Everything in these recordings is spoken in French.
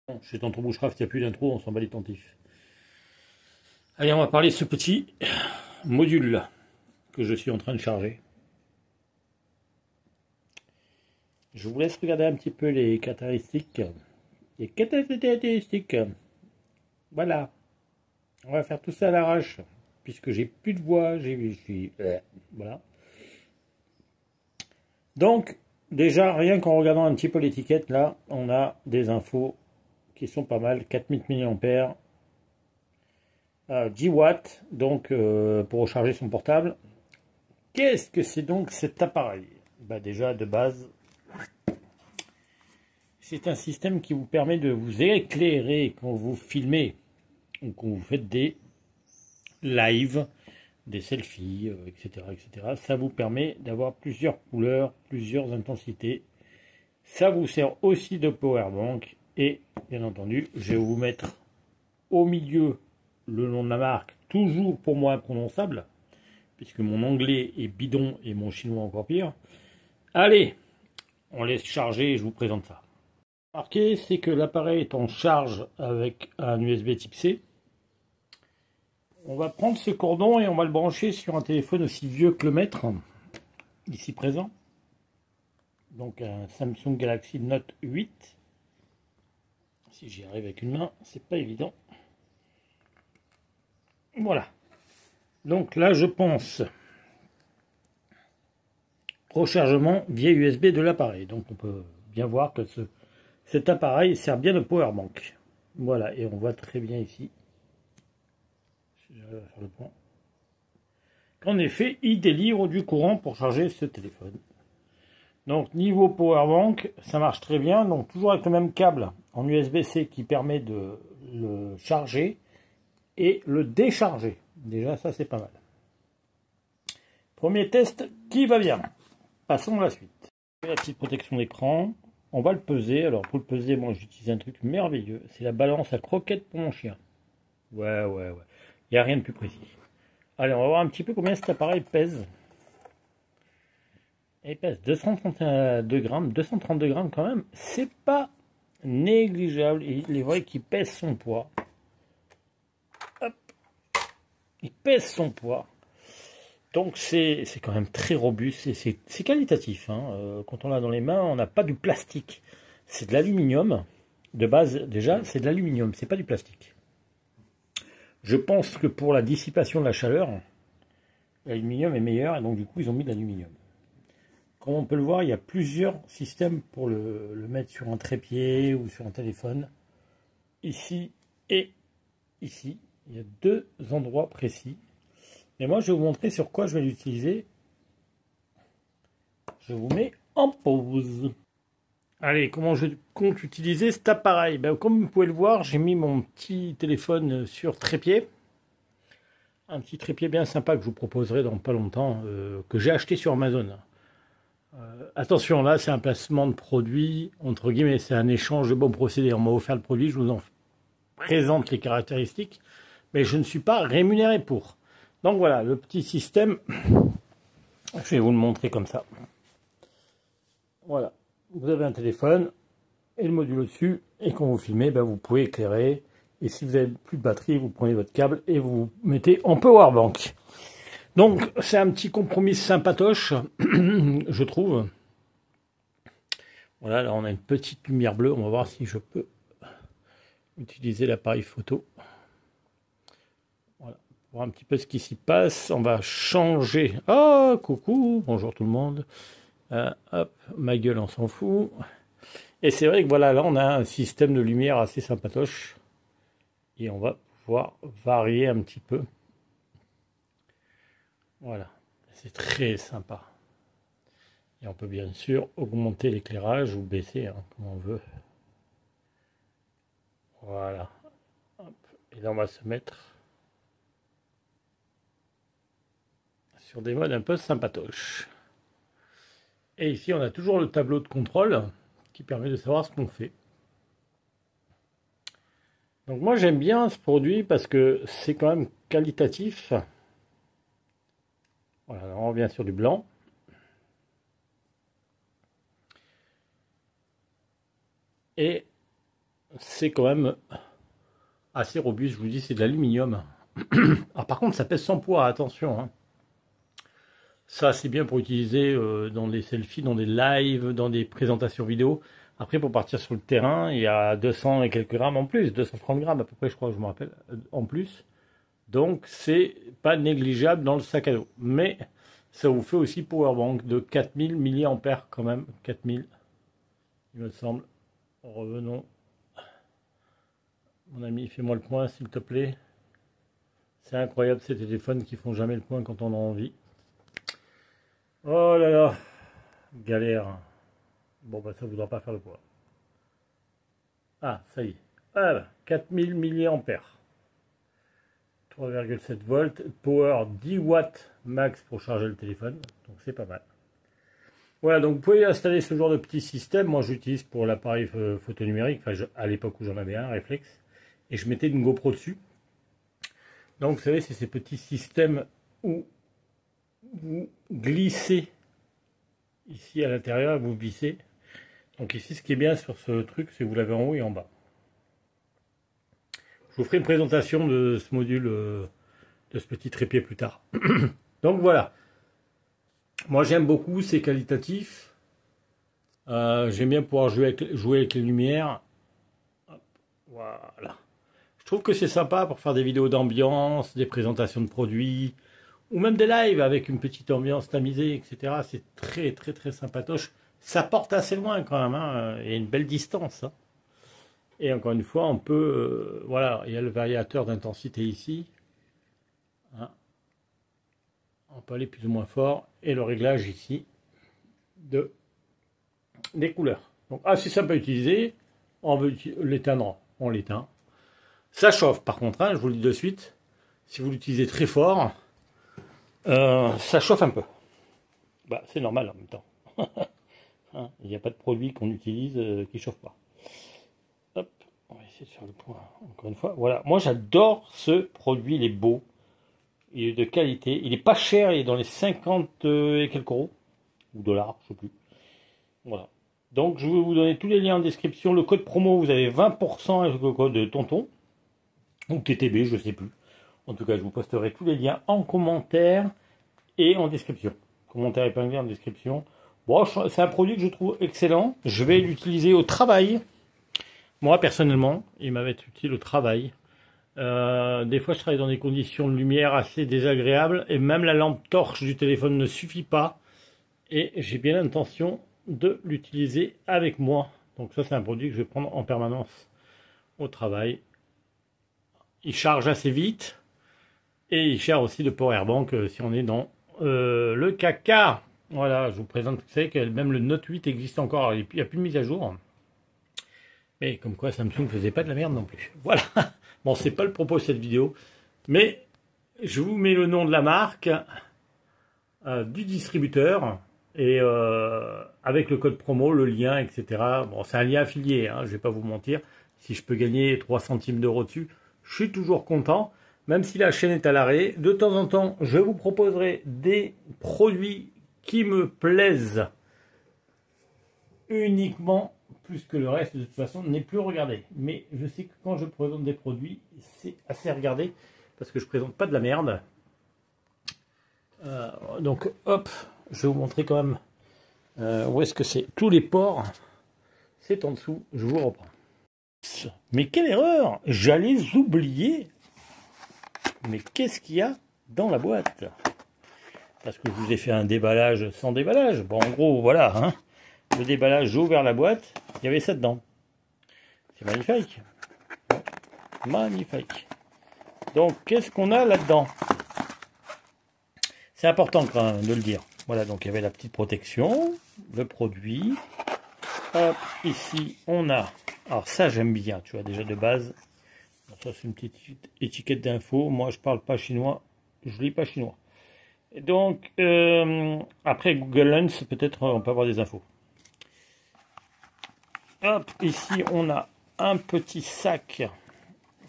Bon, chez Tonton Bouchcraft, il n'y a plus d'intro, on s'en bat les tentifs. Allez, on va parler de ce petit module-là que je suis en train de charger. Je vous laisse regarder un petit peu les caractéristiques. Les caractéristiques. Voilà. On va faire tout ça à l'arrache. Puisque j'ai plus de voix, voilà. Donc, déjà, rien qu'en regardant un petit peu l'étiquette, là, on a des infos qui sont pas mal. 4000 mAh, 10 watts, donc pour recharger son portable. Qu'est-ce que c'est donc cet appareil? Bah déjà, de base, c'est un système qui vous permet de vous éclairer quand vous filmez ou quand vous faites des lives, des selfies, etc., etc. Ça vous permet d'avoir plusieurs couleurs, plusieurs intensités. Ça vous sert aussi de powerbank. Et bien entendu, je vais vous mettre au milieu le nom de la marque, toujours pour moi imprononçable, puisque mon anglais est bidon et mon chinois encore pire. Allez, on laisse charger et je vous présente ça. Remarquez, c'est que l'appareil est en charge avec un USB type C. On va prendre ce cordon et on va le brancher sur un téléphone aussi vieux que le mètre, ici présent. Donc un Samsung Galaxy Note 8. Si j'y arrive avec une main, c'est pas évident. Voilà. Donc là, je pense rechargement via USB de l'appareil. Donc on peut bien voir que cet appareil sert bien de powerbank. Voilà, et on voit très bien ici, si j'arrive à faire le point, qu'en effet, il délivre du courant pour charger ce téléphone. Donc niveau powerbank, ça marche très bien. Donc toujours avec le même câble en USB-C qui permet de le charger et le décharger. Déjà, ça c'est pas mal. Premier test qui va bien. Passons à la suite. La petite protection d'écran. On va le peser. Alors pour le peser, moi j'utilise un truc merveilleux. C'est la balance à croquettes pour mon chien. Ouais. Il n'y a rien de plus précis. Allez, on va voir un petit peu combien cet appareil pèse. Il pèse 232 grammes. 232 grammes quand même. C'est pas négligeable. Il est vrai qu'il pèse son poids. Hop. Il pèse son poids. Donc c'est quand même très robuste et c'est qualitatif. Hein. Quand on l'a dans les mains, on n'a pas du plastique. C'est de l'aluminium. De base, déjà, c'est de l'aluminium, c'est pas du plastique. Je pense que pour la dissipation de la chaleur, l'aluminium est meilleur et donc du coup ils ont mis de l'aluminium. Comme on peut le voir, il y a plusieurs systèmes pour le mettre sur un trépied ou sur un téléphone. Ici et ici, il y a deux endroits précis. Et moi, je vais vous montrer sur quoi je vais l'utiliser. Je vous mets en pause. Allez, comment je compte utiliser cet appareil? Comme vous pouvez le voir, j'ai mis mon petit téléphone sur trépied. Un petit trépied bien sympa que je vous proposerai dans pas longtemps, que j'ai acheté sur Amazon. Attention, là, c'est un placement de produit, entre guillemets, c'est un échange de bons procédés. On m'a offert le produit, je vous en présente les caractéristiques, mais je ne suis pas rémunéré pour. Donc voilà, le petit système, je vais vous le montrer comme ça. Voilà, vous avez un téléphone et le module au-dessus, et quand vous filmez, vous pouvez éclairer. Et si vous n'avez plus de batterie, vous prenez votre câble et vous mettez en powerbank. Donc c'est un petit compromis sympatoche, je trouve. Voilà, là on a une petite lumière bleue, on va voir si je peux utiliser l'appareil photo. Voilà, pour voir un petit peu ce qui s'y passe, on va changer. Oh, coucou, bonjour tout le monde. Hop, ma gueule, on s'en fout. Et c'est vrai que voilà, là on a un système de lumière assez sympatoche. Et on va pouvoir varier un petit peu. Voilà, c'est très sympa. Et on peut bien sûr augmenter l'éclairage ou baisser, comme on veut. Voilà. Hop. Et là on va se mettre sur des modes un peu sympatoches. Et ici on a toujours le tableau de contrôle qui permet de savoir ce qu'on fait. Donc moi j'aime bien ce produit parce que c'est quand même qualitatif. Voilà, on revient sur du blanc. Et c'est quand même assez robuste. Je vous dis, c'est de l'aluminium. Ah, par contre, ça pèse 100 poids, attention, hein. Ça, c'est bien pour utiliser dans des selfies, dans des lives, dans des présentations vidéo. Après, pour partir sur le terrain, il y a 200 et quelques grammes en plus, 230 grammes à peu près, je crois, je me rappelle, en plus. Donc, c'est pas négligeable dans le sac à dos. Mais ça vous fait aussi powerbank de 4000 mAh quand même. 4000, il me semble. Revenons. Mon ami, fais-moi le point, s'il te plaît. C'est incroyable ces téléphones qui font jamais le point quand on a envie. Oh là là, galère. Bon, bah ça ne voudra pas faire le poids. Ah, ça y est. Ah, bah, 4000 mAh. 3,7 volts. Power 10 watts max pour charger le téléphone. Donc c'est pas mal. Voilà, donc vous pouvez installer ce genre de petit système. Moi, j'utilise pour l'appareil photo numérique. Enfin, à l'époque où j'en avais un, réflexe. Et je mettais une GoPro dessus. Donc, vous savez, c'est ces petits systèmes où vous glissez ici à l'intérieur, vous vissez. Donc ici, ce qui est bien sur ce truc, c'est que vous l'avez en haut et en bas. Je vous ferai une présentation de ce module, de ce petit trépied plus tard. Donc voilà. Moi, j'aime beaucoup, c'est qualitatif. J'aime bien pouvoir jouer avec les lumières. Hop, voilà. Je trouve que c'est sympa pour faire des vidéos d'ambiance, des présentations de produits, ou même des lives avec une petite ambiance tamisée, etc. C'est très très très sympatoche. Ça porte assez loin quand même, hein. Il y a une belle distance, hein. Et encore une fois, on peut, voilà, il y a le variateur d'intensité ici, hein. On peut aller plus ou moins fort, et le réglage ici des couleurs. Donc assez simple à utiliser. On veut l'éteindre, on l'éteint. Ça chauffe par contre, hein, je vous le dis de suite. Si vous l'utilisez très fort, ça chauffe un peu. Bah, c'est normal en même temps. Hein, il n'y a pas de produit qu'on utilise qui ne chauffe pas. Hop, on va essayer de faire le point encore une fois. Voilà, moi j'adore ce produit, il est beau, il est de qualité, il est pas cher, il est dans les 50 et quelques euros, ou dollars, je sais plus. Voilà. Donc je vais vous donner tous les liens en description. Le code promo, vous avez 20% avec le code de Tonton, ou TTB, je sais plus. En tout cas, je vous posterai tous les liens en commentaire et en description. Commentaire épinglé en description. Bon, c'est un produit que je trouve excellent. Je vais l'utiliser au travail. Moi, personnellement, il m'avait été utile au travail. Des fois, je travaille dans des conditions de lumière assez désagréables et même la lampe torche du téléphone ne suffit pas. Et j'ai bien l'intention de l'utiliser avec moi. Donc ça, c'est un produit que je vais prendre en permanence au travail. Il charge assez vite et il charge aussi de powerbank si on est dans le caca. Voilà, je vous présente, vous savez que même le Note 8 existe encore. Il n'y a plus de mise à jour. Mais comme quoi Samsung ne faisait pas de la merde non plus. Voilà. Bon, c'est pas le propos de cette vidéo. Mais je vous mets le nom de la marque, du distributeur, et avec le code promo, le lien, etc. Bon, c'est un lien affilié, hein, je vais pas vous mentir. Si je peux gagner 3 centimes d'euros dessus, je suis toujours content. Même si la chaîne est à l'arrêt, de temps en temps, je vous proposerai des produits qui me plaisent uniquement, plus que le reste de toute façon n'est plus regardé. Mais je sais que quand je présente des produits, c'est assez regardé parce que je présente pas de la merde. Donc hop, je vais vous montrer quand même où est-ce que c'est. Tous les ports, c'est en dessous. Je vous reprends. Mais quelle erreur! J'allais oublier. Mais qu'est-ce qu'il y a dans la boîte? Parce que je vous ai fait un déballage sans déballage. Bon, en gros, voilà, hein. Le déballage, j'ai ouvert la boîte, il y avait ça dedans. C'est magnifique. Magnifique. Donc, qu'est-ce qu'on a là-dedans? C'est important quand même de le dire. Voilà, donc il y avait la petite protection, le produit. Hop, ici, on a... Alors ça, j'aime bien, tu vois, déjà de base. Ça, c'est une petite étiquette d'info. Moi, je parle pas chinois, je lis pas chinois. Et donc, après Google Lens, peut-être on peut avoir des infos. Hop, ici on a un petit sac,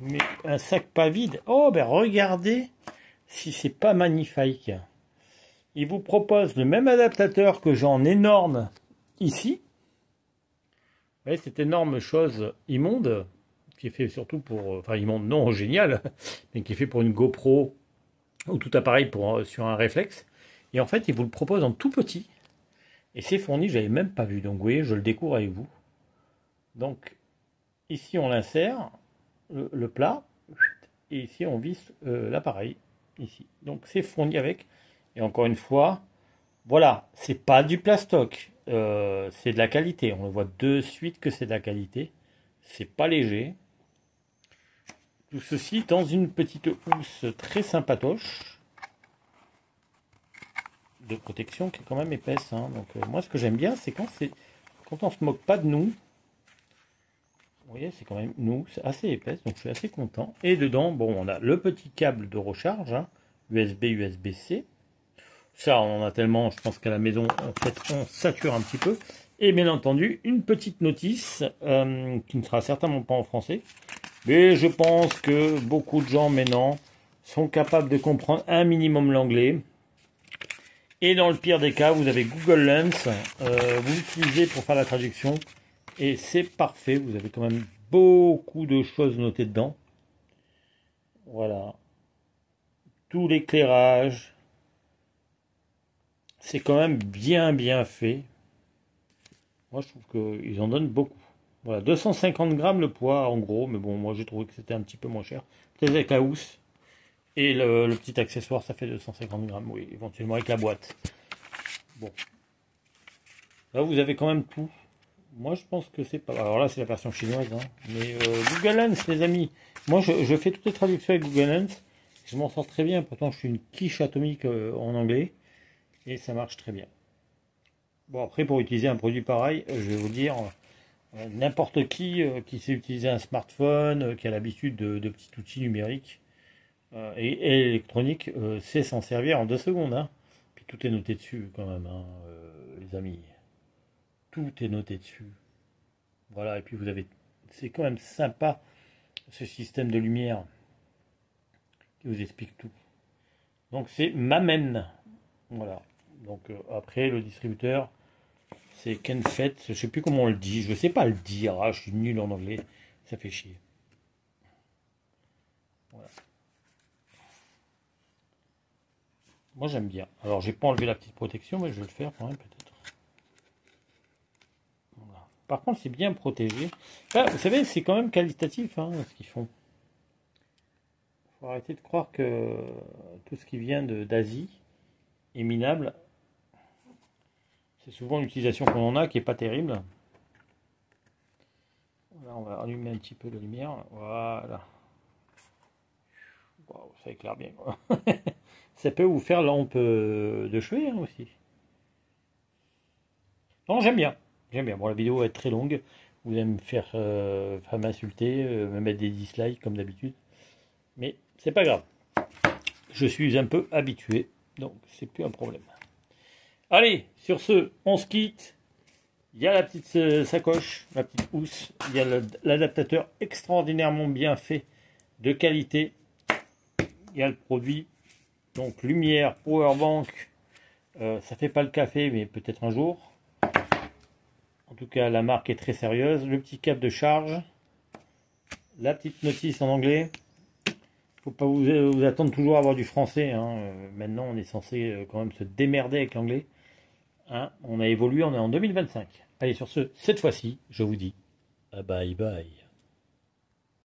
mais un sac pas vide. Oh, ben regardez si c'est pas magnifique. Il vous propose le même adaptateur que j'ai en énorme ici. Vous voyez, cette énorme chose immonde, qui est fait surtout pour, enfin ils montent non génial, mais qui est fait pour une GoPro ou tout appareil sur un réflexe. Et en fait, ils vous le proposent en tout petit. Et c'est fourni, j'avais même pas vu. Donc vous voyez, je le découvre avec vous. Donc ici on l'insère, le plat, et ici on visse l'appareil. Ici. Donc c'est fourni avec. Et encore une fois, voilà, c'est pas du plastoc, c'est de la qualité. On le voit de suite que c'est de la qualité. C'est pas léger. Tout ceci dans une petite housse très sympatoche de protection qui est quand même épaisse. Hein. Donc moi ce que j'aime bien c'est quand on se moque pas de nous. Vous voyez c'est quand même une housse assez épaisse donc je suis assez content. Et dedans bon on a le petit câble de recharge hein, USB USB-C. Ça on en a tellement je pense qu'à la maison en fait on sature un petit peu. Et bien entendu une petite notice qui ne sera certainement pas en français. Mais je pense que beaucoup de gens maintenant sont capables de comprendre un minimum l'anglais. Et dans le pire des cas, vous avez Google Lens, vous l'utilisez pour faire la traduction. Et c'est parfait, vous avez quand même beaucoup de choses notées dedans. Voilà. Tout l'éclairage. C'est quand même bien fait. Moi je trouve qu'ils en donnent beaucoup. Voilà, 250 grammes le poids en gros, mais bon, moi j'ai trouvé que c'était un petit peu moins cher. Peut-être avec la housse et le petit accessoire, ça fait 250 grammes, oui, éventuellement avec la boîte. Bon. Là, vous avez quand même tout. Moi, je pense que c'est pas... Alors là, c'est la version chinoise, hein. Mais Google Lens, les amis. Moi, je fais toutes les traductions avec Google Lens. Je m'en sors très bien, pourtant je suis une quiche atomique en anglais. Et ça marche très bien. Bon, après, pour utiliser un produit pareil, je vais vous dire... N'importe qui sait utiliser un smartphone, qui a l'habitude de petits outils numériques et électroniques, sait s'en servir en 2 secondes. Hein. Puis tout est noté dessus quand même, hein, les amis. Tout est noté dessus. Voilà, et puis vous avez... C'est quand même sympa ce système de lumière qui vous explique tout. Donc c'est Mamen. Voilà. Donc après, le distributeur... C'est Kenfet, je sais plus comment on le dit, je sais pas le dire, ah, je suis nul en anglais, ça fait chier. Voilà. Moi j'aime bien. Alors j'ai pas enlevé la petite protection, mais je vais le faire quand même peut-être. Voilà. Par contre c'est bien protégé. Là, vous savez, c'est quand même qualitatif hein, ce qu'ils font. Faut arrêter de croire que tout ce qui vient d'Asie est minable. C'est souvent l'utilisation qu'on en a qui est pas terrible. Là, on va allumer un petit peu la lumière. Voilà. Wow, ça éclaire bien. Quoi. Ça peut vous faire lampe de chevet hein, aussi. Non, j'aime bien. J'aime bien. Bon, la vidéo va être très longue. Vous allez me faire m'insulter, me mettre des dislikes comme d'habitude. Mais c'est pas grave. Je suis un peu habitué. Donc, c'est plus un problème. Allez, sur ce, on se quitte. Il y a la petite sacoche, la petite housse. Il y a l'adaptateur extraordinairement bien fait, de qualité. Il y a le produit. Donc, lumière, powerbank. Ça fait pas le café, mais peut-être un jour. En tout cas, la marque est très sérieuse. Le petit câble de charge. La petite notice en anglais. Faut pas vous attendre toujours à avoir du français. Hein. Maintenant, on est censé quand même se démerder avec l'anglais. Hein, on a évolué, on est en 2025. Allez, sur ce, cette fois-ci, je vous dis bye bye.